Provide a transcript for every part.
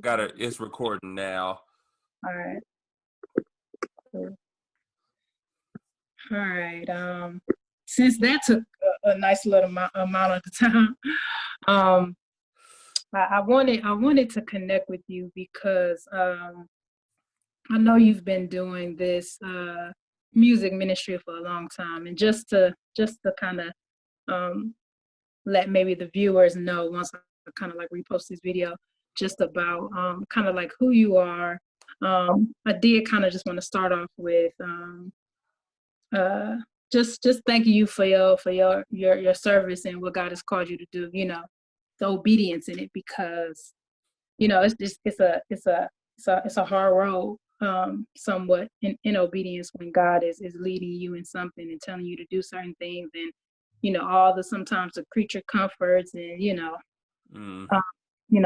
got it. It's recording now. All right. Cool. All right. Since that took a nice little amount of the time, I wanted to connect with you because I know you've been doing this music ministry for a long time, and just to kind of let maybe the viewers know once I kind of like repost this video, just about kind of like who you are. I did kind of just want to start off with just thanking you for your service and what God has called you to do. You know, the obedience in it, because you know it's a hard road, somewhat in obedience when God is leading you in something and telling you to do certain things, and you know all the sometimes the creature comforts, and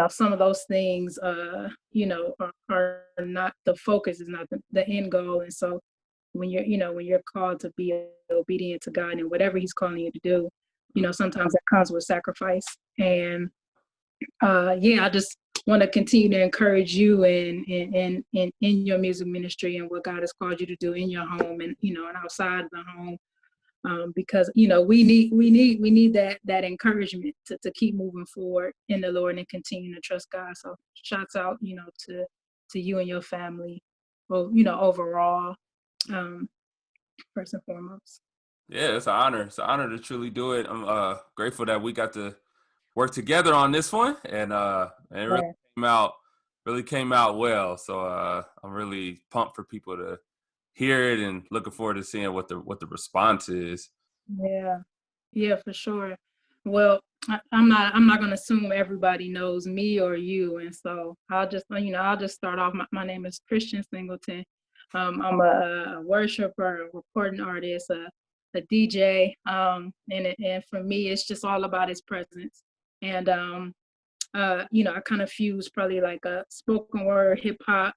some of those things are not the focus, is not the end goal. And so when you're called to be obedient to God and whatever He's calling you to do, sometimes that comes with sacrifice. And I just want to continue to encourage you in your music ministry and what God has called you to do in your home, and and outside of the home, because we need that encouragement to keep moving forward in the Lord and continue to trust God. So shouts out to you and your family, well, overall, first and foremost. Yeah, it's an honor. It's an honor to truly do it. I'm grateful that we got to work together on this one, and it really came out well. So I'm really pumped for people to hear it, and looking forward to seeing what the response is. Yeah, for sure. Well, I'm not gonna assume everybody knows me or you, and so I'll just start off. My name is Christian Singleton. I'm a worshiper, a recording artist, a DJ, and for me, it's just all about His presence. And I kind of fuse probably like a spoken word, hip hop,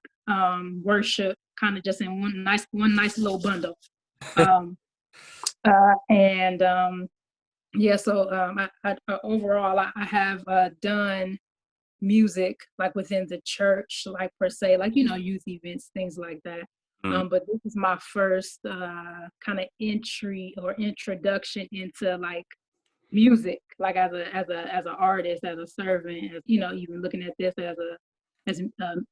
worship, kind of just in one nice little bundle. Overall, I have done music like within the church, like per se, like youth events, things like that. But this is my first kind of entry or introduction into like music, like as an artist, as a servant, as, even looking at this as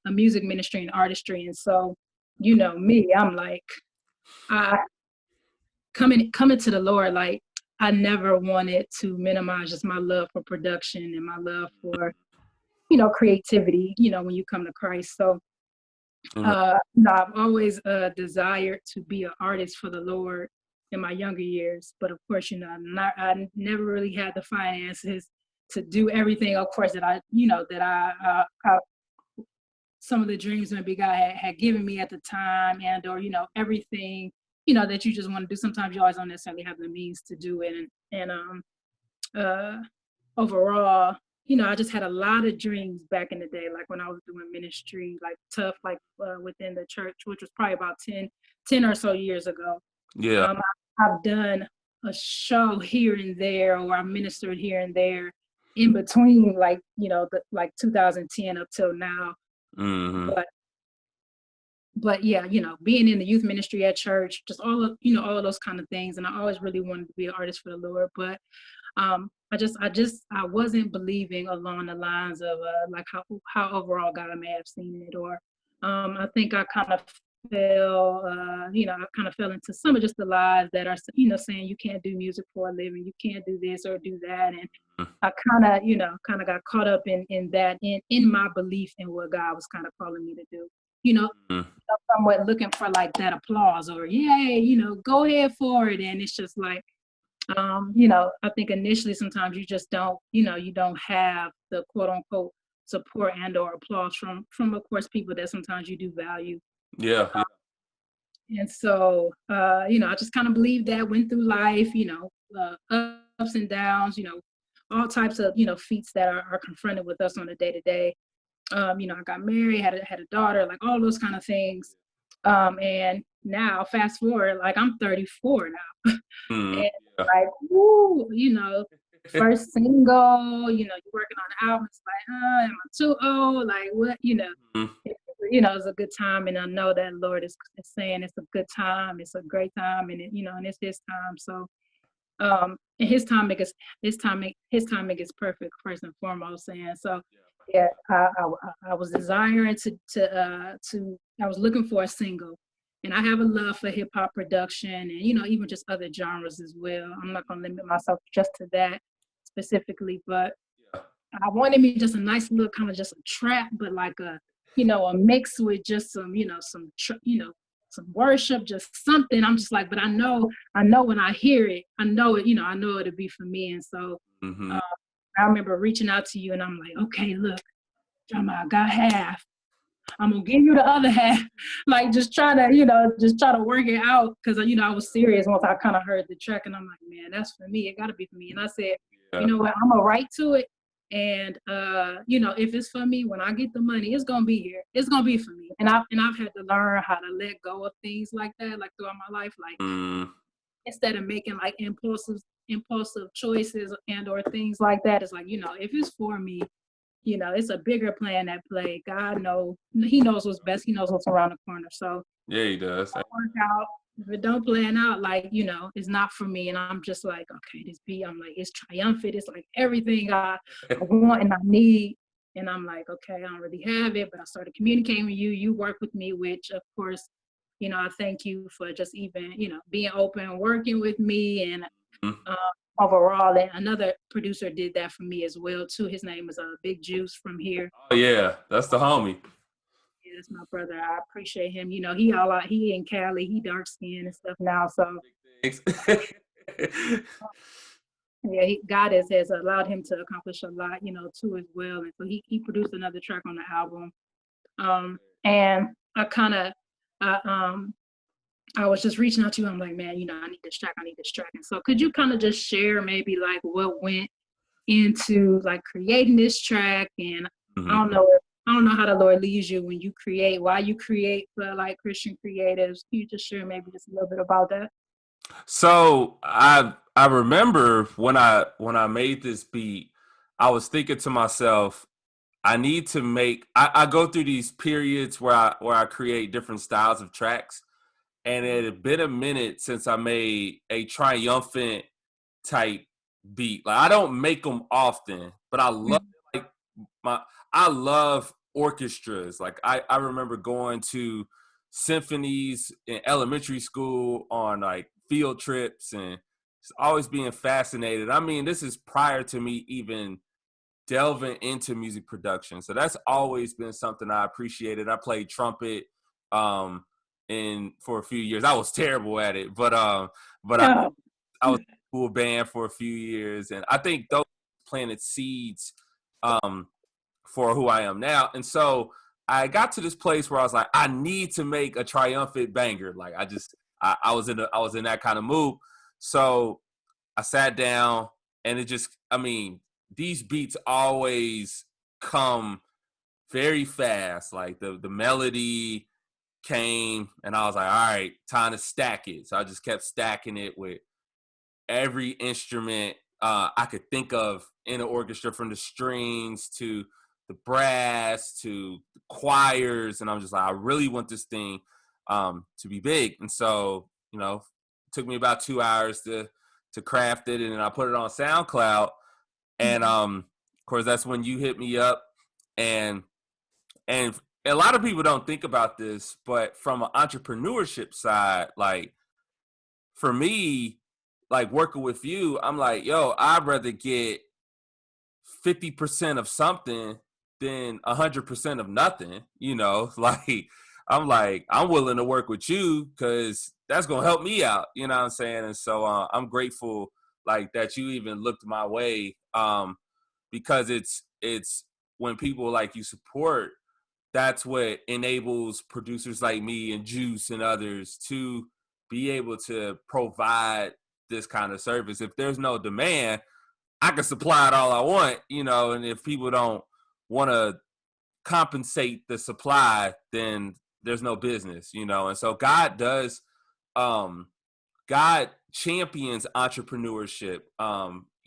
a music ministry and artistry. And so, me, I'm like, coming to the Lord, like I never wanted to minimize just my love for production and my love for creativity when you come to Christ. So I've always desired to be an artist for the Lord in my younger years, but of course I never really had the finances to do everything, of course, that I some of the dreams maybe God had given me at the time, and or everything that you just want to do. Sometimes you always don't necessarily have the means to do it. And overall, I just had a lot of dreams back in the day, like when I was doing ministry, like tough, like within the church, which was probably about 10 or so years ago. Yeah. I've done a show here and there, or I ministered here and there in between, like, like 2010 up till now. Mm-hmm. But yeah, being in the youth ministry at church, just all of those kind of things. And I always really wanted to be an artist for the Lord, but I wasn't believing along the lines of like how overall God may have seen it, or I think I kind of fell into some of just the lies that are saying you can't do music for a living, you can't do this or do that, and I kind of got caught up in that, in my belief in what God was kind of calling me to do. Somewhat looking for like that applause, or yay, go ahead for it. And it's just like, I think initially sometimes you just don't, you don't have the quote unquote support and or applause from of course people that sometimes you do value. Yeah. And so, I just kind of believe that, went through life, ups and downs, all types of, feats that are confronted with us on a day to day. I got married, had a daughter, like all those kind of things. And now fast forward, like I'm 34 now. And like, woo, first single, you're working on the album. It's like, am I too old? Like what, Mm-hmm. It's a good time. And I know that Lord is saying it's a good time. It's a great time. And and it's his time. So, and his timing is perfect first and foremost. And so, yeah, I was desiring I was looking for a single, and I have a love for hip hop production and even just other genres as well. I'm not gonna limit myself just to that specifically, but Yeah. I wanted me just a nice little kind of just a trap, but like a mix with just some worship, just something. I'm just like, but I know when I hear it, I know it, I know it'll be for me. And so Mm-hmm. uh, I remember reaching out to you and I'm like, okay, look, Drama, I got half. I'm gonna give you the other half. Like just try to work it out. Cause I was serious once I kind of heard the track and I'm like, man, that's for me. It gotta be for me. And I said, Yeah. you know what, I'm gonna write to it. And if it's for me, when I get the money, it's gonna be here. It's gonna be for me. And I've had to learn how to let go of things like that, like throughout my life. Like instead of making like impulsive choices and or things like that, it's like, if it's for me, it's a bigger plan at play. God knows, he knows what's best. He knows what's around the corner. So Yeah, he does. work out. If it don't plan out, like, it's not for me. And I'm just like, okay, this beat, I'm like, it's triumphant. It's like everything I want and I need. And I'm like, okay, I don't really have it, but I started communicating with you. You work with me, which of course, I thank you for just even, being open, working with me. And overall, and another producer did that for me as well too. His name is Big Juice from here. Oh yeah, that's the homie. Yeah, that's my brother. I appreciate him. He in Cali, he dark skinned and stuff now. So Thanks. yeah, God has allowed him to accomplish a lot, too as well. And so he produced another track on the album. And I was just reaching out to you. I'm like, man, I need this track. I need this track. And so could you kind of just share maybe like what went into like creating this track? And Mm-hmm. I don't know how the Lord leads you when you create, why you create for like Christian creatives. Can you just share maybe just a little bit about that? So I remember when I made this beat, I was thinking to myself, I need to make I go through these periods where I create different styles of tracks. And it had been a minute since I made a triumphant type beat. Like I don't make them often, but I love like I love orchestras. Like I remember going to symphonies in elementary school on like field trips and just always being fascinated. I mean, this is prior to me even delving into music production. So that's always been something I appreciated. I played trumpet and for a few years. I was terrible at it, but Yeah. I was in a cool band for a few years, and I think those planted seeds um, for who I am now. And so I got to this place where I was like, I need to make a triumphant banger. Like I was in that kind of mood. So I sat down, and it just, I mean, these beats always come very fast. Like the melody came, and I was like, all right, time to stack it. So I just kept stacking it with every instrument I could think of in an orchestra, from the strings to the brass to the choirs. And I'm just like, I really want this thing to be big. And so, it took me about 2 hours to craft it, and then I put it on SoundCloud. And of course, that's when you hit me up, and and a lot of people don't think about this, but from an entrepreneurship side, like for me, like working with you, I'm like, yo, I'd rather get 50% of something than 100% of nothing. Like I'm willing to work with you because that's gonna help me out. You know what I'm saying? And so I'm grateful like that you even looked my way, because it's when people like you support, that's what enables producers like me and Juice and others to be able to provide this kind of service. If there's no demand, I can supply it all I want, and if people don't want to compensate the supply, then there's no business, And so God champions entrepreneurship,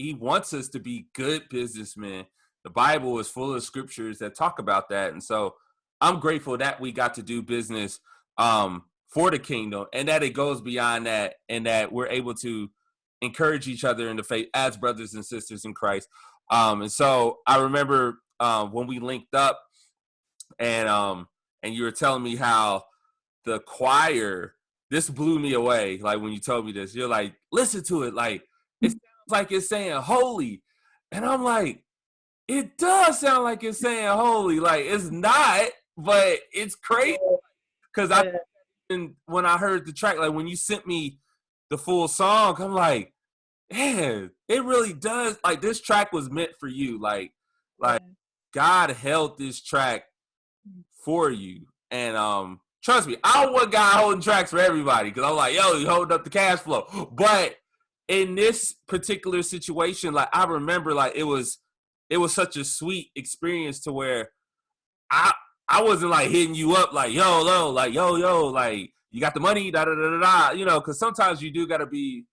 he wants us to be good businessmen. The Bible is full of scriptures that talk about that. And so I'm grateful that we got to do business for the kingdom, and that it goes beyond that, and that we're able to encourage each other in the faith as brothers and sisters in Christ. And so I remember when we linked up, and you were telling me how the choir, this blew me away. Like when you told me this, you're like, listen to it. Like it sounds like it's saying holy. And I'm like, it does sound like it's saying holy. Like it's not, but it's crazy. Cause when I heard the track, like when you sent me the full song, I'm like, man, it really does. Like this track was meant for you. Like God held this track for you. And trust me, I don't want God holding tracks for everybody, because I'm like, yo, you holding up the cash flow. But in this particular situation, like I remember, like it was such a sweet experience to where I wasn't like hitting you up like yo, like yo, like you got the money, da da da da, you know, because sometimes you do gotta be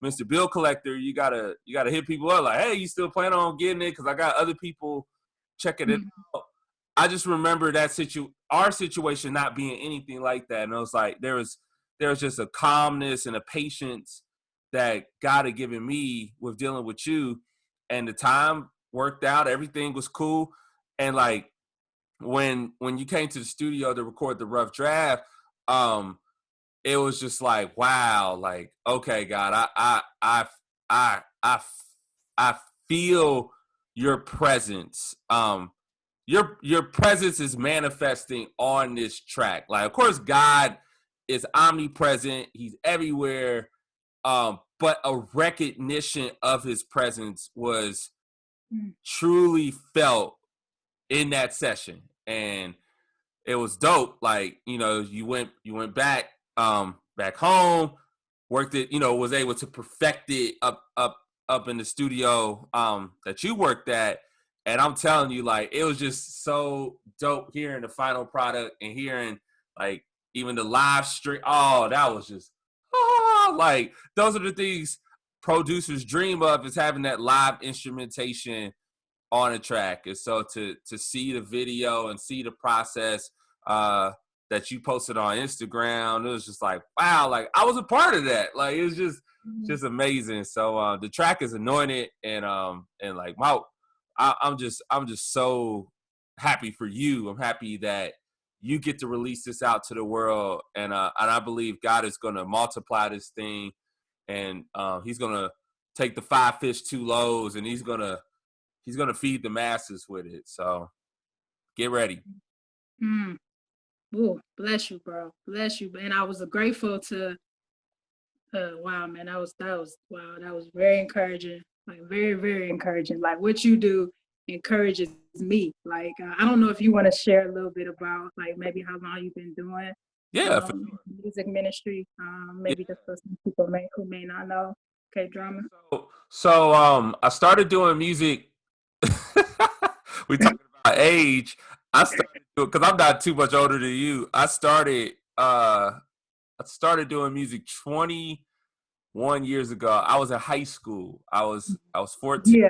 Mr. Bill Collector. You gotta hit people up like, hey, you still plan on getting it? Because I got other people checking it out. I just remember that our situation not being anything like that, and I was like, there was just a calmness and a patience that God had given me with dealing with you, and the time worked out. Everything was cool, and like when you came to the studio to record the rough draft, it was just like, wow, like okay, God, I feel your presence. Your presence is manifesting on this track. Like, of course, God is omnipresent; He's everywhere. But a recognition of His presence was truly felt in that session, and it was dope. Like, you know, you went back home, worked it, you know, was able to perfect it up in the studio that you worked at. And I'm telling you, like, it was just so dope hearing the final product and hearing like even the live stream. Oh, that was just like those are the things producers dream of, is having that live instrumentation on a track. And so to see the video and see the process that you posted on Instagram, it was just like, wow, like I was a part of that. Like it was just amazing. So the track is anointed, and like I'm just so happy for you. I'm happy that you get to release this out to the world, and I believe God is going to multiply this thing, and He's going to take the 5 fish 2 loaves, and He's going to feed the masses with it. So get ready. Ooh, bless you, bro. Bless you. And I was grateful to. Wow, man, that was wow. That was very encouraging. Like very, very encouraging. Like what you do encourages me. Like I don't know if you want to share a little bit about like maybe how long you've been doing music ministry. Maybe just for some people who may not know KDrama. So I started doing music. We talking about age. I started because I'm not too much older than you. I started doing music 21 years ago. I was in high school. I was 14. Yeah.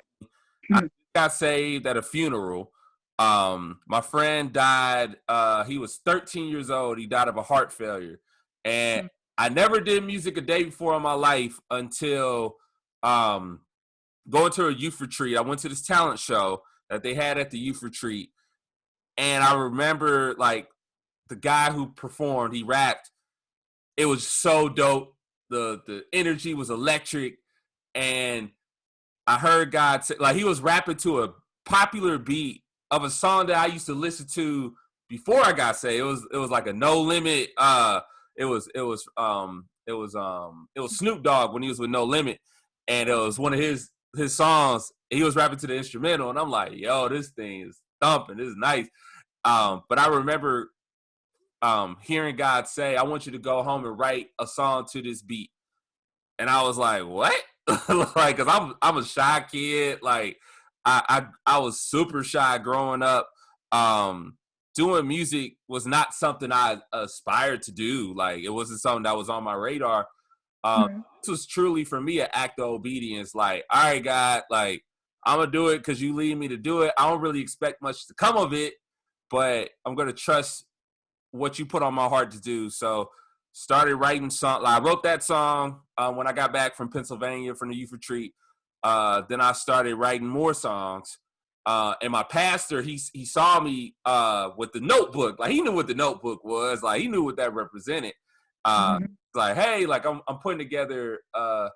I got saved at a funeral. My friend died. He was 13 years old. He died of a heart failure, and I never did music a day before in my life until going to a youth retreat. I went to this talent show that they had at the youth retreat, and I remember like the guy who performed, he rapped. It was so dope. The energy was electric, and I heard God say, like he was rapping to a popular beat of a song that I used to listen to before I got saved. It was like a No Limit. It was Snoop Dogg when he was with No Limit, and it was one of his songs. He was rapping to the instrumental, and I'm like, yo, this thing is thumping. This is nice. But I remember hearing God say, I want you to go home and write a song to this beat. And I was like, what? Like, cause I'm a shy kid. Like I was super shy growing up. Doing music was not something I aspired to do. Like it wasn't something that was on my radar. This was truly for me an act of obedience. Like, all right, God, like I'm gonna do it because you lead me to do it. I don't really expect much to come of it, but I'm gonna trust what you put on my heart to do. So started writing song. Like, I wrote that song when I got back from Pennsylvania from the youth retreat. Then I started writing more songs. And my pastor, he saw me with the notebook. Like, he knew what the notebook was. Like, he knew what that represented. Like, hey, like I'm putting together an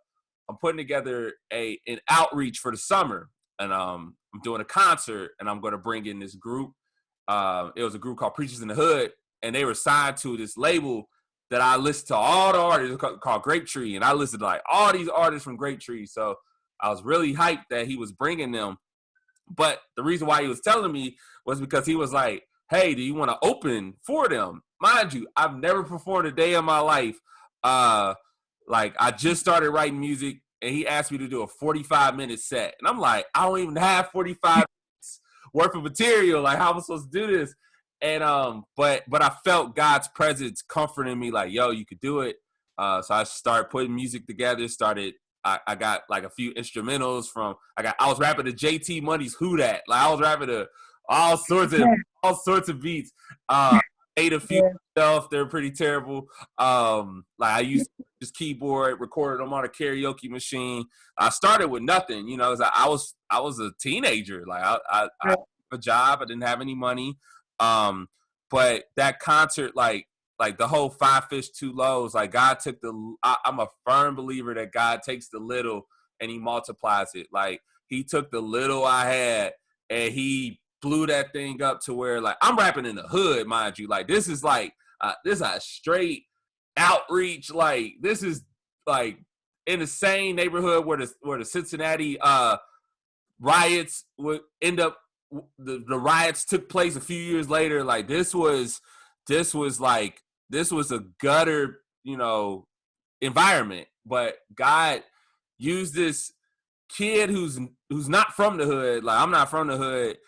outreach for the summer, and I'm doing a concert, and I'm going to bring in this group. It was a group called Preachers in the Hood, and they were signed to this label that I listened to all the artists called Grape Tree, and I listened to like all these artists from Grape Tree. So I was really hyped that he was bringing them. But the reason why he was telling me was because he was like, hey, do you want to open for them? Mind you, I've never performed a day in my life. Like, I just started writing music, and he asked me to do a 45-minute set. And I'm like, I don't even have 45 minutes worth of material. Like, how am I supposed to do this? And but I felt God's presence comforting me, like, yo, you could do it. So I started putting music together, I got like a few instrumentals I was rapping to JT Money's Who Dat. Like, I was rapping to all sorts of beats. Made a few myself, they're pretty terrible. Like, I used this keyboard, recorded them on a karaoke machine. I started with nothing, you know. I was a teenager. Like, I had a job, I didn't have any money. But that concert, like the whole 5 Fish 2 Loaves, like God took I'm a firm believer that God takes the little and he multiplies it. Like, he took the little I had and he blew that thing up to where, like, I'm rapping in the hood, mind you. Like, this is like, this is a straight outreach. Like, this is like in the same neighborhood where the Cincinnati riots would end up. The riots took place a few years later. Like, this was a gutter, you know, environment. But God used this kid who's not from the hood. Like, I'm not from the hood,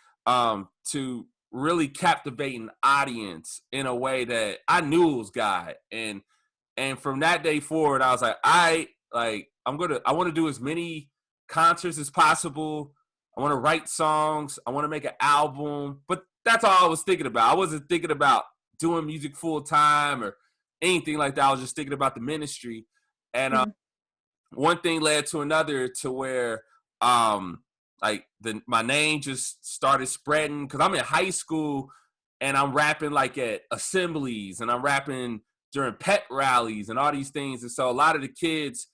to really captivate an audience in a way that I knew it was God. And from that day forward, I was like, I want to do as many concerts as possible. I want to write songs. I want to make an album. But that's all I was thinking about. I wasn't thinking about doing music full time or anything like that. I was just thinking about the ministry. And one thing led to another, to where like my name just started spreading, because I'm in high school and I'm rapping like at assemblies, and I'm rapping during pet rallies and all these things. And so a lot of the kids,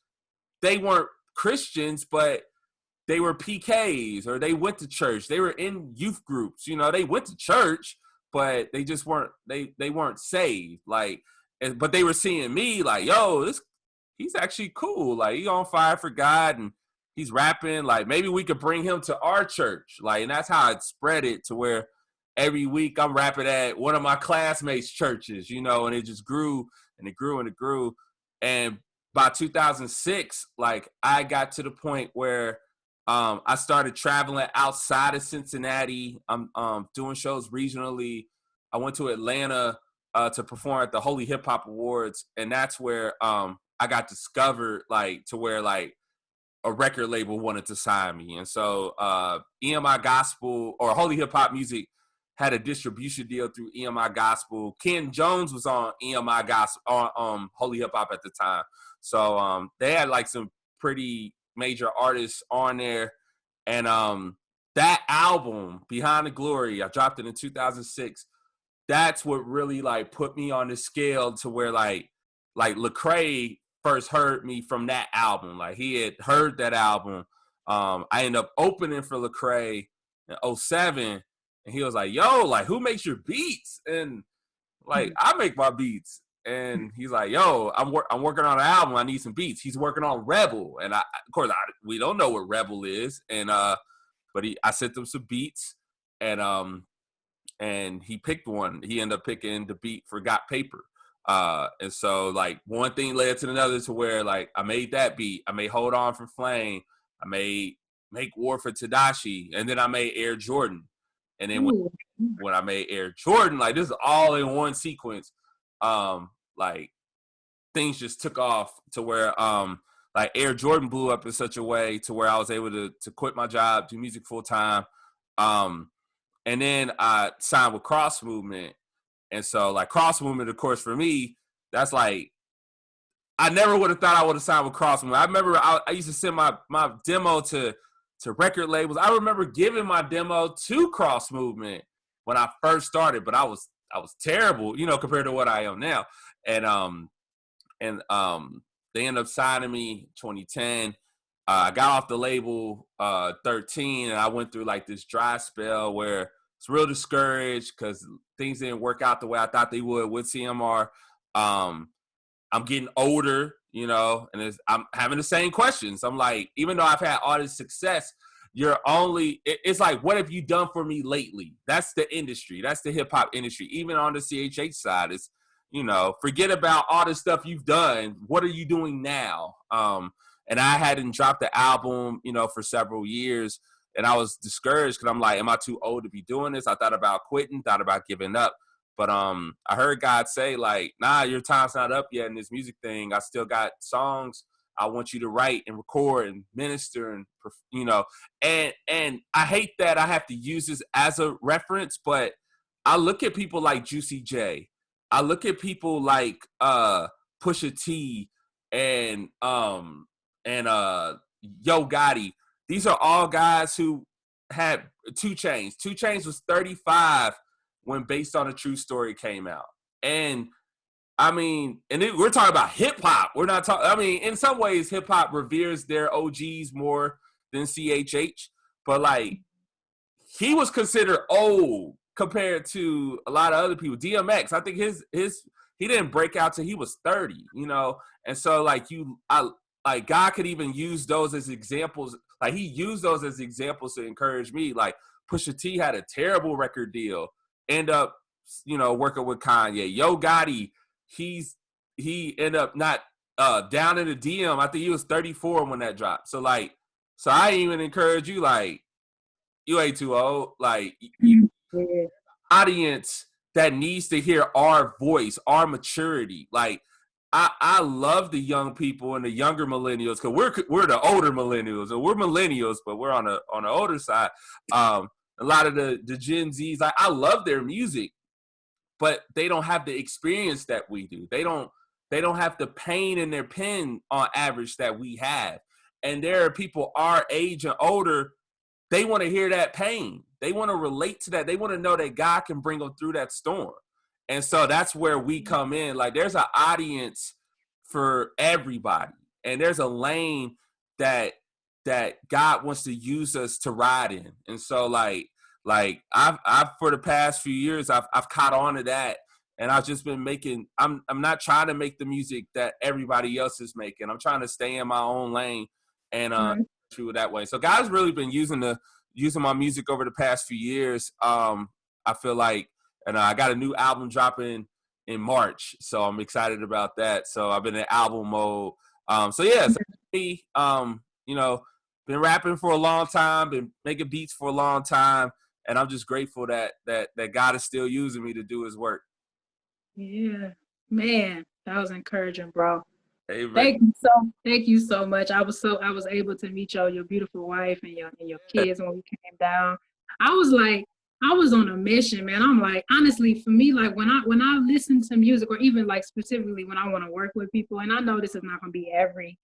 they weren't Christians, but they were PKs, or they went to church. They were in youth groups. You know, they went to church, but they just weren't, they weren't saved. Like, but they were seeing me like, yo, he's actually cool. Like, he's on fire for God, and he's rapping. Like, maybe we could bring him to our church. Like, and that's how it spread it, to where every week I'm rapping at one of my classmates' churches, you know, and it just grew and it grew and it grew. And by 2006, like, I got to the point where I started traveling outside of Cincinnati. I'm doing shows regionally. I went to Atlanta to perform at the Holy Hip Hop Awards, and that's where I got discovered, like, to where, like, a record label wanted to sign me. And so EMI Gospel, or Holy Hip Hop Music, had a distribution deal through EMI Gospel. Ken Jones was on EMI Gospel, on Holy Hip Hop at the time. So they had like some pretty major artists on there. And that album, Behind the Glory, I dropped it in 2006. That's what really, like, put me on the scale, to where like Lecrae first heard me from that album. Like, he had heard that album. I ended up opening for Lecrae in 2007, and he was like, yo, like, who makes your beats? And like, I make my beats. And he's like, yo, I'm working on an album. I need some beats. He's working on Rebel. And of course, we don't know what Rebel is. And but I sent him some beats, and he picked one. He ended up picking the beat for Got Paper. And so, like, one thing led to another, to where, like, I made that beat. I made Hold On for Flame. I made Make War for Tadashi. And then I made Air Jordan. And then when I made Air Jordan, like, this is all in one sequence. Like, things just took off to where like Air Jordan blew up in such a way to where I was able to quit my job, do music full time. And then I signed with Cross Movement. And so like Cross Movement, of course, for me, that's like, I never would have thought I would have signed with Cross Movement. I remember I used to send my demo to record labels. I remember giving my demo to Cross Movement when I first started, but I was terrible, you know, compared to what I am now. And they ended up signing me 2010. I got off the label 13, and I went through like this dry spell where it's real discouraged because things didn't work out the way I thought they would with CMR. I'm getting older, you know, and I'm having the same questions. I'm like, even though I've had all this success, it's like, what have you done for me lately? That's the industry. That's the hip hop industry. Even on the CHH side, it's, you know, forget about all the stuff you've done. What are you doing now? And I hadn't dropped the album, you know, for several years. And I was discouraged because I'm like, am I too old to be doing this? I thought about quitting, thought about giving up. But I heard God say, like, nah, your time's not up yet in this music thing. I still got songs I want you to write and record and minister and, you know. And I hate that I have to use this as a reference, but I look at people like Juicy J. I look at people like Pusha T and Yo Gotti. These are all guys who had 2 Chainz. 2 Chainz was 35 when Based on a True Story came out. And I mean, we're talking about hip hop. We're not talking, I mean, in some ways, hip hop reveres their OGs more than CHH. But like, he was considered old compared to a lot of other people. DMX, I think he didn't break out till he was 30, you know? And so like like God could even use those as examples. Like he used those as examples to encourage me. Like Pusha T had a terrible record deal, end up, you know, working with Kanye. Yo Gotti, he ended up not down in the DM. I think he was 34 when that dropped. So I even encourage you, like, you ain't too old. Like, audience that needs to hear our voice, our maturity. Like, I love the young people and the younger millennials because we're the older millennials, and we're millennials, but we're on the older side. A lot of the Gen Zs, I love their music, but they don't have the experience that we do. They don't have the pain in their pen on average that we have. And there are people our age and older, they want to hear that pain. They want to relate to that. They want to know that God can bring them through that storm. And so that's where we come in. Like, there's an audience for everybody. And there's a lane that God wants to use us to ride in. And so like I've for the past few years, I've caught on to that. And I've just been making, I'm not trying to make the music that everybody else is making. I'm trying to stay in my own lane and through that way. So God's really been using my music over the past few years. I feel like, and I got a new album dropping in March, so I'm excited about that. So I've been in album mode. You know, been rapping for a long time, been making beats for a long time, and I'm just grateful that God is still using me to do His work. Yeah, man, that was encouraging, bro. Hey, Thank you so much. I was able to meet your beautiful wife and your kids when we came down. I was on a mission, man. I'm like, honestly, for me, like when I listen to music, or even like specifically when I want to work with people, and I know this is not going to be every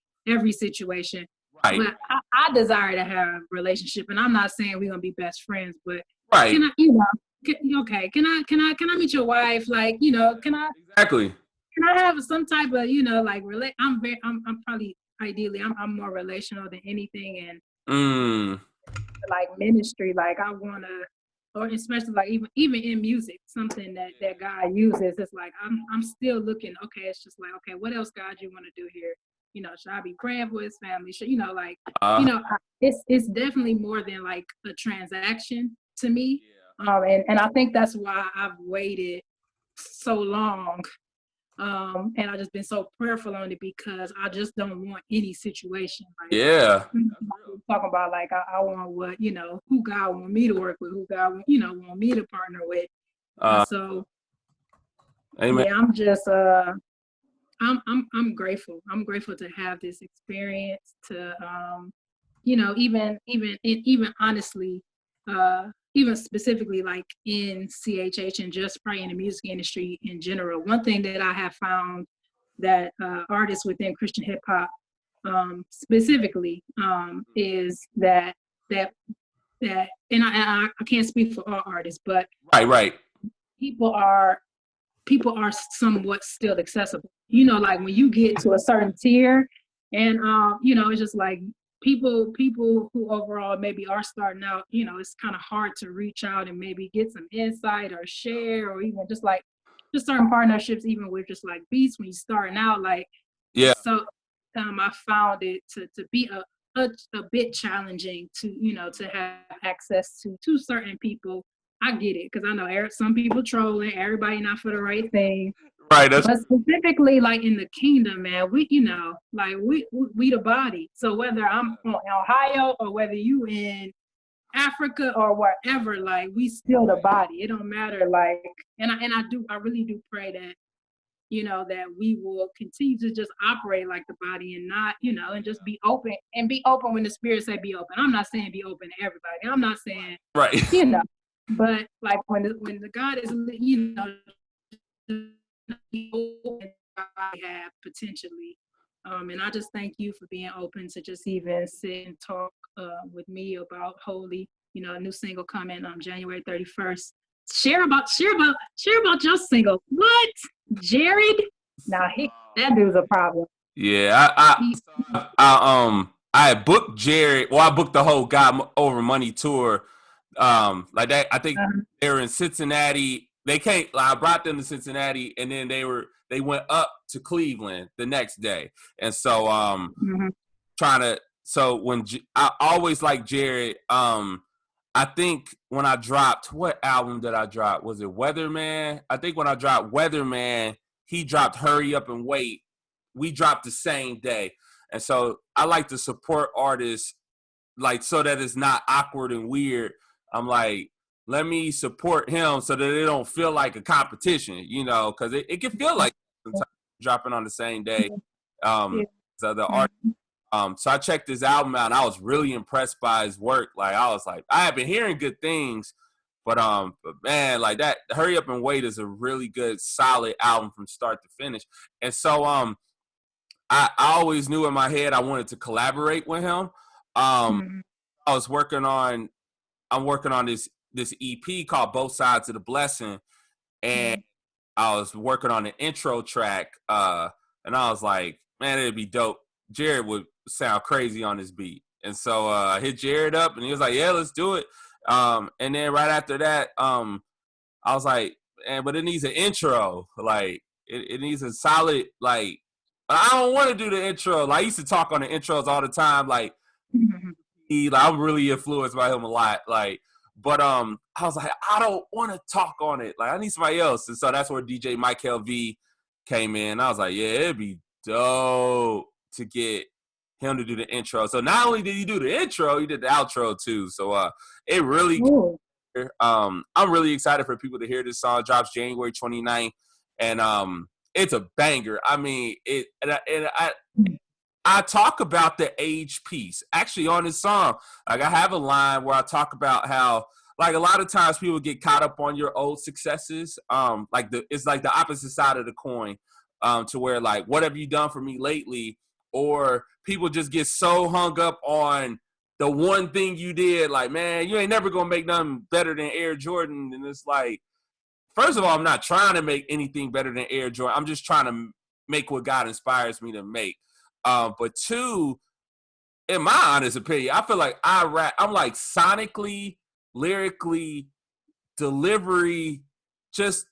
situation, right. But I desire to have a relationship, and I'm not saying we're going to be best friends, but right. Can I, you know, can I meet your wife? Like, you know, exactly. Can I have some type of, you know, like I'm probably ideally I'm more relational than anything, and like ministry, like I wanna, or especially like even in music, something that God uses. It's like I'm still looking. Okay, it's just like, okay, what else, God, you want to do here? You know, should I be praying for his family? Should, you know, like, you know, it's definitely more than like a transaction to me. And I think that's why I've waited so long. And I've just been so prayerful on it, because I just don't want any situation. Like, talking about like I want what, you know, who God want me to work with, who God want, you know, want me to partner with. So amen. yeah, I'm just I'm grateful. I'm grateful to have this experience to you know, even honestly, even specifically like in CHH and just probably in the music industry in general. One thing that I have found that artists within Christian hip hop specifically is that and I can't speak for all artists, but Right. people are people are somewhat still accessible. You know, like when you get to a certain tier, and you know, it's just like people who overall maybe are starting out. You know, it's kind of hard to reach out and maybe get some insight or share, or even just like just certain partnerships, even with just like beats when you're starting out. Like Yeah. it's so I found it to be a bit challenging to you know to have access to certain people. I get it because I know some people trolling, everybody not for the right thing. Right. That's But specifically, like in the kingdom, man, we you know like we the body. So whether I'm in Ohio or whether you in Africa or wherever, like we still the body. It don't matter. Like I really do pray that you know, that we will continue to just operate like the body and not, you know, and just be open and be open when the spirit say be open. I'm not saying be open to everybody. I'm not saying, right. you know, but like when the God is, you know, have potentially. And I just thank you for being open to just even sit and talk with me about Holy, you know, a new single coming on January 31st. Share about your single. What? Jared? Nah, that dude's a problem. Yeah, I had booked Jared. Well, I booked the whole God Over Money tour. Like that. I think they were in Cincinnati. They came. Like, I brought them to Cincinnati, and then they went up to Cleveland the next day. And so trying to. So when I always like Jared. I think when I dropped, what album did I drop? Was it Weatherman? I think when I dropped Weatherman, he dropped Hurry Up and Wait. We dropped the same day. And so I like to support artists like so that it's not awkward and weird. I'm like, let me support him so that it don't feel like a competition, you know, because it can feel like sometimes dropping on the same day. So the art so I checked his album out and I was really impressed by his work. Like I was like, I have been hearing good things, but man, like that Hurry Up and Wait is a really good, solid album from start to finish. And so I always knew in my head I wanted to collaborate with him. I was working on this EP called Both Sides of the Blessing, and I was working on an intro track, and I was like, man, it'd be dope. Jared would sound crazy on this beat. And so I hit Jared up and he was like, yeah, let's do it. And then right after that, I was like, but it needs an intro. Like it needs a solid, like, I don't want to do the intro. Like I used to talk on the intros all the time. Like, I'm really influenced by him a lot. Like, but I was like, I don't want to talk on it. Like I need somebody else. And so that's where DJ Mike LV came in. I was like, yeah, it'd be dope to get him to do the intro. So not only did he do the intro, he did the outro too. So it really I'm really excited for people to hear this song. It drops January 29th. And it's a banger. I mean, I talk about the age piece actually on this song. Like I have a line where I talk about how like a lot of times people get caught up on your old successes. It's like the opposite side of the coin. To where like, what have you done for me lately? Or people just get so hung up on the one thing you did. Like, man, you ain't never gonna make nothing better than Air Jordan. And it's like, first of all, I'm not trying to make anything better than Air Jordan. I'm just trying to make what God inspires me to make. But two, in my honest opinion, I feel like I'm like sonically, lyrically, delivery, just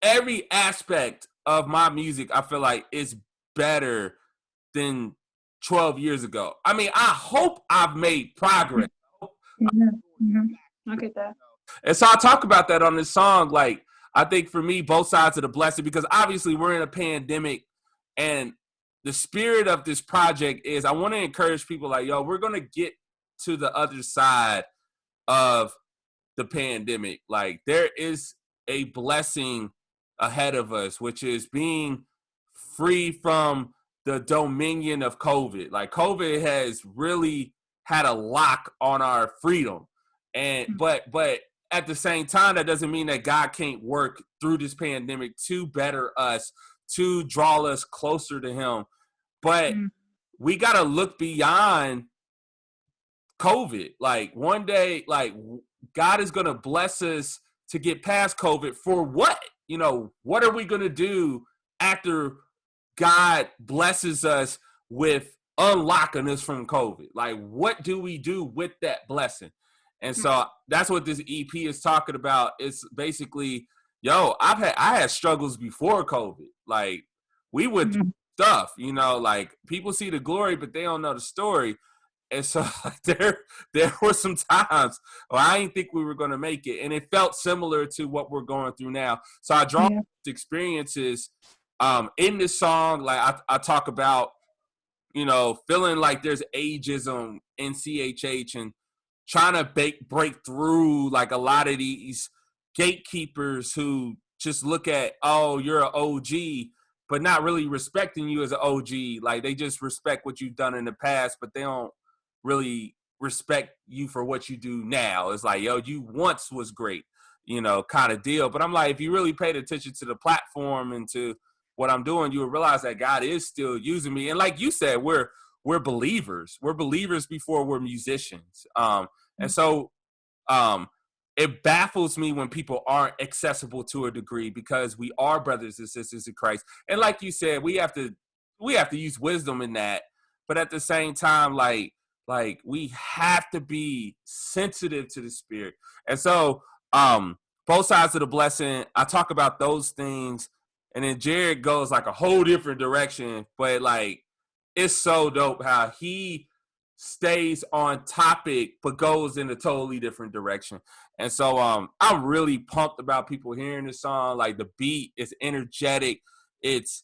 every aspect of my music, I feel like is better than 12 years ago. I mean, I hope I've made progress. I get that. And so I talk about that on this song. Like, I think for me, both sides of the blessing, because obviously we're in a pandemic, and the spirit of this project is I want to encourage people like, yo, we're going to get to the other side of the pandemic. Like, there is a blessing ahead of us, which is being free from the dominion of COVID. Like COVID has really had a lock on our freedom. And but at the same time, that doesn't mean that God can't work through this pandemic to better us, to draw us closer to him. But we got to look beyond COVID. Like one day, like God is going to bless us to get past COVID for what? You know, what are we going to do after God blesses us with unlocking us from COVID? Like, what do we do with that blessing? And so that's what this EP is talking about. It's basically, yo, I had struggles before COVID. Like, we went through stuff, you know, like people see the glory, but they don't know the story. And so there were some times where I didn't think we were going to make it. And it felt similar to what we're going through now. So I draw experiences in this song. Like I talk about, you know, feeling like there's ageism in CHH and trying to break through like a lot of these gatekeepers who just look at, oh, you're an OG, but not really respecting you as an OG. Like they just respect what you've done in the past, but they don't really respect you for what you do now. It's like, yo, you once was great, you know, kind of deal. But I'm like, if you really paid attention to the platform and to what I'm doing, you would realize that God is still using me. And like you said, we're believers. We're believers before we're musicians. And so it baffles me when people aren't accessible to a degree, because we are brothers and sisters in Christ. And like you said, we have to use wisdom in that. But at the same time, like we have to be sensitive to the Spirit. And so both sides of the blessing, I talk about those things. And then Jared goes like a whole different direction. But like, it's so dope how he stays on topic but goes in a totally different direction. And so I'm really pumped about people hearing this song. Like the beat is energetic, it's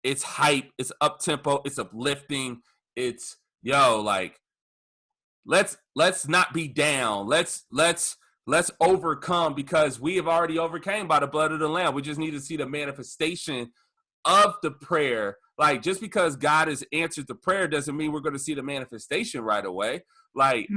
hype, it's up tempo, it's uplifting, it's like let's not be down, let's overcome, because we have already overcame by the blood of the Lamb. We just need to see the manifestation of the prayer. Like, just because God has answered the prayer doesn't mean we're going to see the manifestation right away. Like,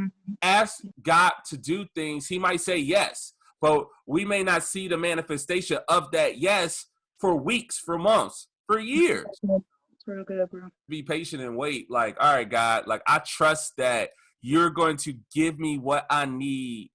ask God to do things. He might say yes, but we may not see the manifestation of that yes for weeks, for months, for years. It's real good, bro. Be patient and wait. Like, all right, God, like I trust that you're going to give me what I need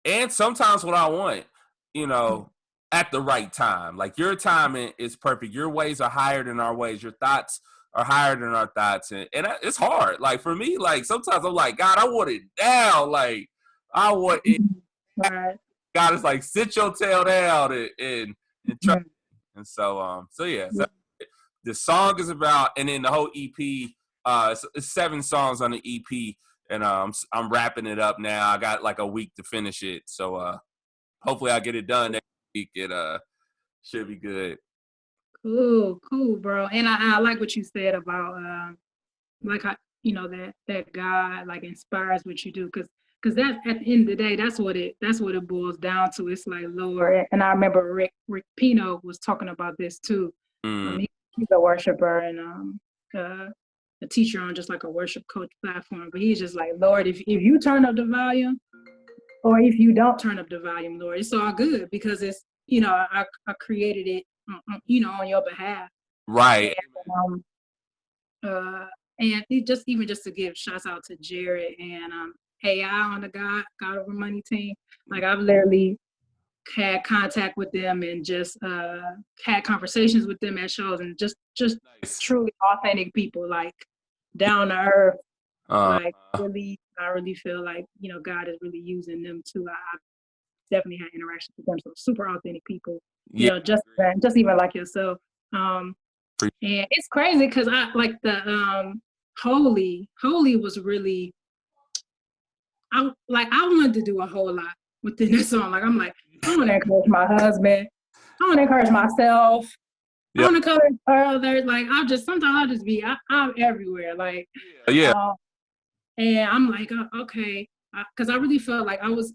and sometimes what I want, you know, at the right time. Like, your timing is perfect. Your ways are higher than our ways. Your thoughts are higher than our thoughts. And it's hard. Like, for me, like, sometimes I'm like, God, I want it now. Like, I want it. Right. God is like, sit your tail down and try. And so, yeah. So the song is about, and then the whole EP, it's 7 songs on the EP. And I'm wrapping it up now. I got like a week to finish it. So hopefully I'll get it done next week. It should be good. Cool, bro. And I like what you said about like how, you know, that God like inspires what you do, because that at the end of the day, that's what it boils down to. It's like, Lord. And I remember Rick Pino was talking about this too. He's a worshiper and a teacher on just like a worship coach platform, but he's just like, Lord, if you turn up the volume or if you don't turn up the volume, Lord, it's all good, because it's, you know, I created it, you know, on your behalf. Right. And it just to give shouts out to Jared and AI on the God Over Money team. Like, I've literally had contact with them and just had conversations with them at shows, and just nice. Truly authentic people, like down to earth. Like, really, I really feel like, you know, God is really using them too. I've definitely had interactions with them, so super authentic people. You know, just even like yourself. And it's crazy because I like the Holy was really, I wanted to do a whole lot within this song. Like, I'm like, I want to encourage my husband. I want to encourage myself. I want to encourage others. Like, sometimes I'm everywhere. Like, and I'm like, okay, because I really felt like I was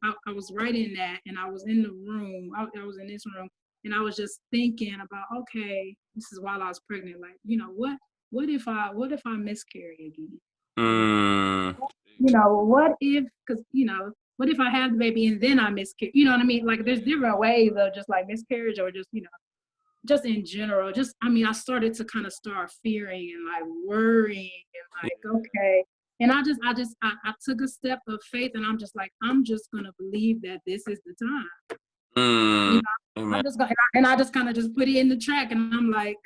writing that, and I was in the room. I was in this room, and I was just thinking about, okay, this is while I was pregnant, like, you know, what if I miscarry again? Mm. You know, what if, because, you know, what if I have the baby and then I miscarry? You know what I mean? Like, there's different ways of just like miscarriage, or just, you know, just in general. Just, I mean, I started to kind of start fearing and like worrying and like, okay. And I took a step of faith, and I'm just like, I'm just gonna believe that this is the time. You Mm. know, Amen. I'm just gonna, and I just kind of just put it in the track, and I'm like,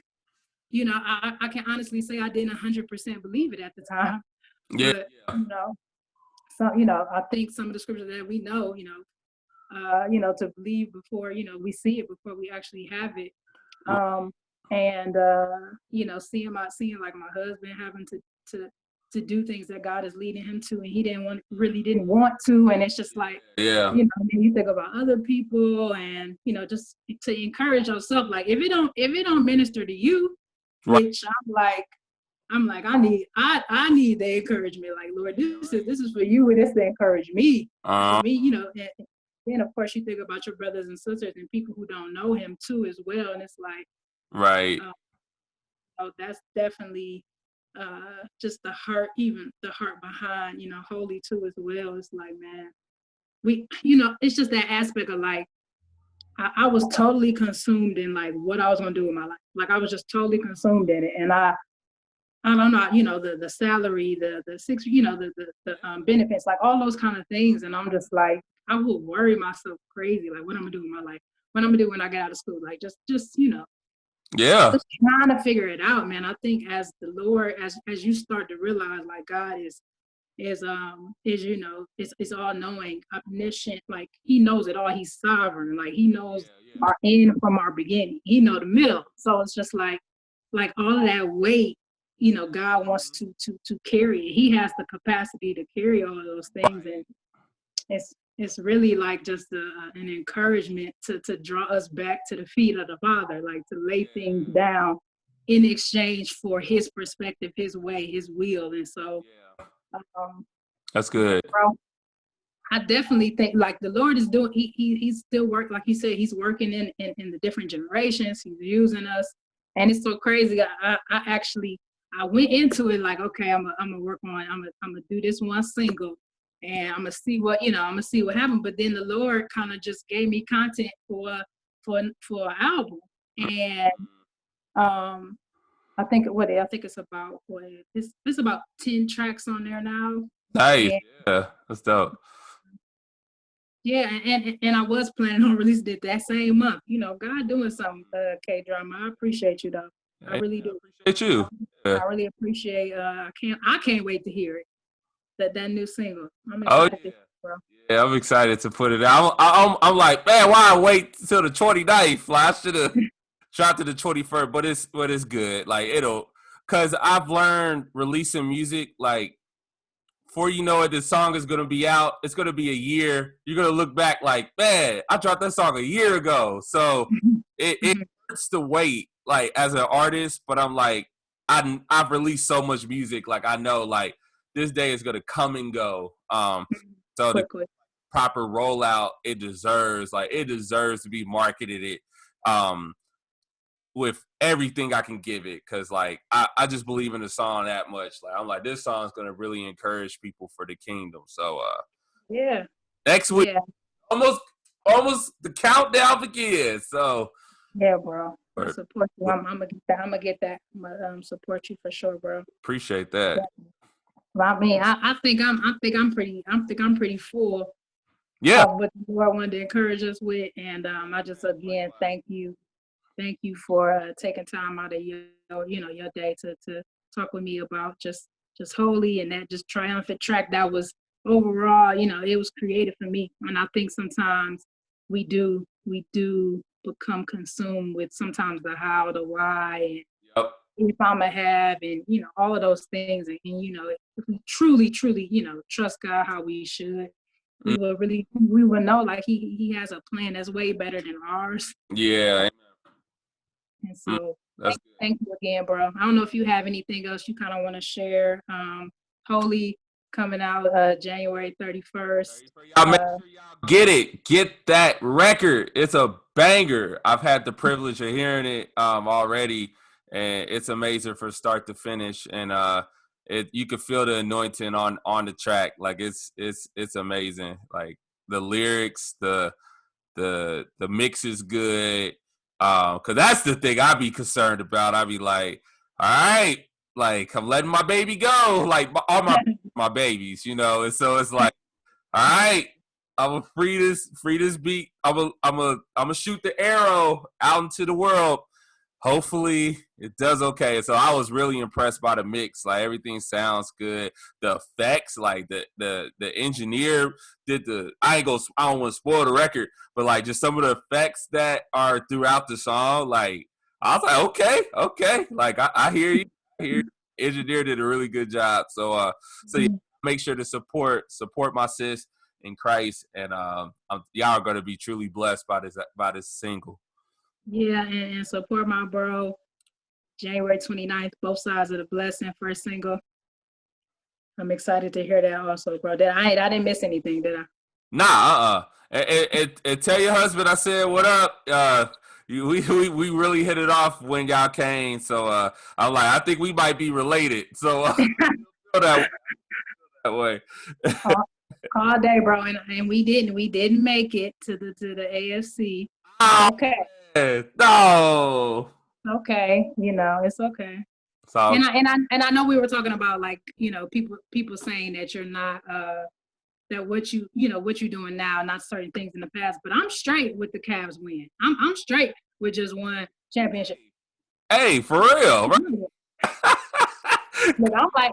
you know, I can honestly say I didn't 100% believe it at the time, Yeah. but you know, so, you know, I think some of the scriptures that we know, you know, to believe before, you know, we see it, before we actually have it. Um, and you know, seeing like my husband having to do things that God is leading him to, and he really didn't want to, and it's just like, Yeah. you know, then you think about other people, and you know, just to encourage yourself, like if it don't minister to you, Right. which I'm like, I need the encouragement. Like, Lord, this is for you, and it's to encourage me. For me, you know, and then of course you think about your brothers and sisters and people who don't know him too as well. And it's like, Right. oh, that's definitely just even the heart behind, you know, holy too as well. It's like, man, you know, it's just that aspect of like, I was totally consumed in like what I was gonna do with my life. Like I was just totally consumed in it. And I don't know, you know, the salary, the six, you know, the benefits, like all those kind of things. And I'm just like, I will worry myself crazy, like what I'm gonna do with my life, what I'm gonna do when I get out of school, like just you know, Yeah. just trying to figure it out, man. I think as the Lord, as you start to realize, like God is you know, is all knowing, omniscient, like He knows it all. He's sovereign, like He knows our end from our beginning. He know the middle. So it's just like all of that weight, you know, God wants to carry it. He has the capacity to carry all of those things, and it's really like just an encouragement to draw us back to the feet of the Father, like to lay things down in exchange for His perspective, His way, His will. And so, um, That's good. bro, I definitely think like the Lord is doing. He's still working, like you said, He's working in the different generations. He's using us, and it's so crazy. I actually I went into it like, okay, I'm gonna work on. I'm gonna do this one single, and I'm gonna see what, you know, I'm gonna see what happens. But then the Lord kind of just gave me content for an album, and um I think it's about it's about 10 tracks on there now. Nice. And Yeah. That's dope. yeah, and I was planning on releasing it that same month. You know, God doing something, KDrama. I appreciate you though. I Hey, really I do. appreciate you. Yeah. I really appreciate. I can't wait to hear it. That new single. I'm Oh excited, yeah. bro. Yeah, I'm excited to put it out. I'm like, man, why I wait till the 29th? Like, I should have dropped to the 21st, but it's good. Like cause I've learned releasing music, like before you know it, the song is gonna be out. It's gonna be a year. You're gonna look back like, man, I dropped that song a year ago. So it hurts to wait, like as an artist. But I'm like, I've released so much music, like I know, like this day is gonna come and go. So the Quickly. proper rollout it deserves, like it deserves to be marketed it. Um, with everything I can give it, because like I just believe in the song that much. Like I'm like, this song's gonna really encourage people for the kingdom. So Yeah. next week, Yeah. almost the countdown begins. So Yeah, bro. I support you. I'm gonna get that. I'm gonna get that. I'm gonna support you for sure, bro. appreciate that. Yeah. Well, I mean, I think I'm pretty full Yeah. of what the Lord wanted to encourage us with, and I just again thank you for taking time out of your day to talk with me about just holy, and that just triumphant track that was overall, you know, it was created for me. And I think sometimes we do become consumed with sometimes the how, the why, Yep. and if I'm a have, and you know, all of those things. And you know, if we truly, you know, trust God how we should, Mm. we will know like he has a plan that's way better than ours. Yeah. And Mm. so That's thank you again, bro. I don't know if you have anything else you kind of want to share. Holy, coming out January 31st. Y'all make sure y'all get it. Get that record. It's a banger. I've had the privilege of hearing it already, and it's amazing from start to finish. And you can feel the anointing on the track. Like it's amazing. Like the lyrics, the mix is good. Cause that's the thing I be concerned about. I be like, all right, like I'm letting my baby go, like all my babies, you know. And so it's like, all right, I'm gonna free this beat. I'm gonna shoot the arrow out into the world. Hopefully it does okay. So I was really impressed by the mix. Like everything sounds good. The effects, like the engineer did the. I don't want to spoil the record, but like just some of the effects that are throughout the song. Like I was like, okay. Like I hear you. I hear you. Engineer did a really good job. So yeah, make sure to support my sis in Christ, and y'all are gonna be truly blessed by this single. Yeah, and support my bro, January 29th, Both Sides of the Blessing, first single. I'm excited to hear that also, bro. I didn't miss anything, did I? Nah, and tell your husband I said what up. We really hit it off when y'all came, so I'm like, I think we might be related. So that way. All day, bro, and we didn't make it to the AFC. Oh, okay. No. Okay, it's okay. So, and I know we were talking about, like, people saying that you're not that what you're doing now, not certain things in the past, but I'm straight with the Cavs win. I'm straight with just one championship. Hey, for real, right?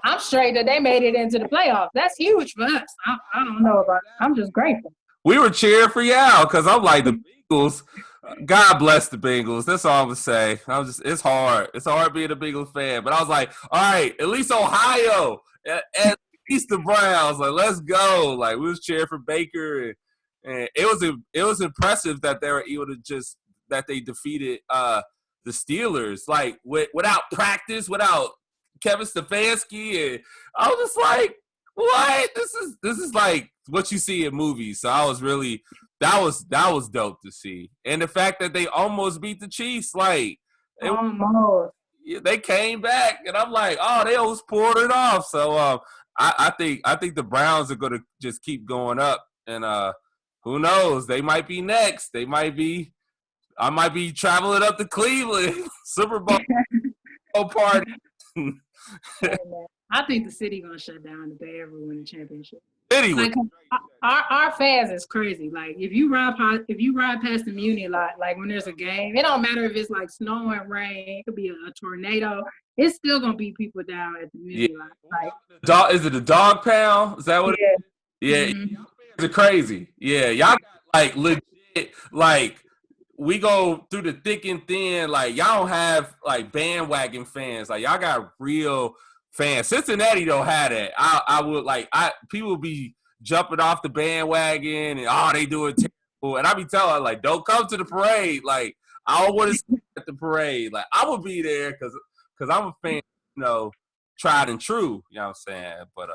I'm straight that they made it into the playoffs. That's huge for us. I don't know about it. I'm just grateful. We were cheering for y'all because I'm like, the Bengals. God bless the Bengals. That's all I'm gonna say. It's hard. It's hard being a Bengals fan. But I was like, all right, at least Ohio, at least the Browns. Like, let's go. Like, we was cheering for Baker, and it was impressive that they were able to that they defeated the Steelers, like without practice, without Kevin Stefanski, and I was just like, what? This is like what you see in movies. So I was really. That was dope to see, and the fact that they almost beat the Chiefs, like they came back, and I'm like, oh, they almost pulled it off. So I think the Browns are going to just keep going up, and who knows? They might be next. I might be traveling up to Cleveland, Super Bowl party. I think the city gonna shut down if they ever win the championship. Like, our fans is crazy. Like if you ride past the Muni lot, like when there's a game, it don't matter if it's like snow and rain. It could be a tornado. It's still gonna be people down at the Muni lot. Like, is it a dog pound? Is that what? Yeah. Yeah, y'all fans are crazy. Yeah, y'all got, like, legit, like, we go through the thick and thin. Like, y'all don't have like bandwagon fans. Like, y'all got real fans. Cincinnati don't have that. I would people be jumping off the bandwagon and they do it terrible. And I be telling her, like, don't come to the parade. Like, I don't want to see at the parade. Like, I would be there because I'm a fan, tried and true. You know what I'm saying? But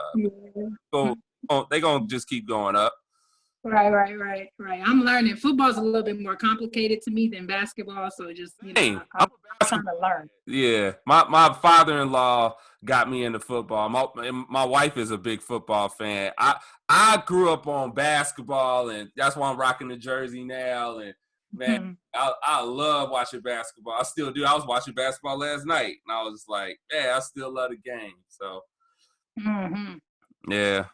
they gonna just keep going up. Right. I'm learning. Football's a little bit more complicated to me than basketball, so just I'm trying to learn. Yeah, my father-in-law got me into football. My wife is a big football fan. I grew up on basketball, and that's why I'm rocking the jersey now. And man, I love watching basketball. I still do. I was watching basketball last night, and I was just like, yeah, I still love the game. So, yeah.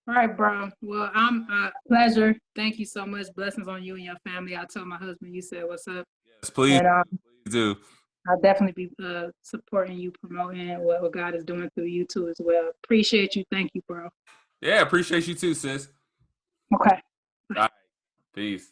All right, bro. Well, I'm pleasure. Thank you so much. Blessings on you and your family. I told my husband you said what's up. Yes, please, please do. I'll definitely be supporting you, promoting what God is doing through you too as well. Appreciate you. Thank you, bro. Yeah, appreciate you too, sis. Okay. All right. Peace.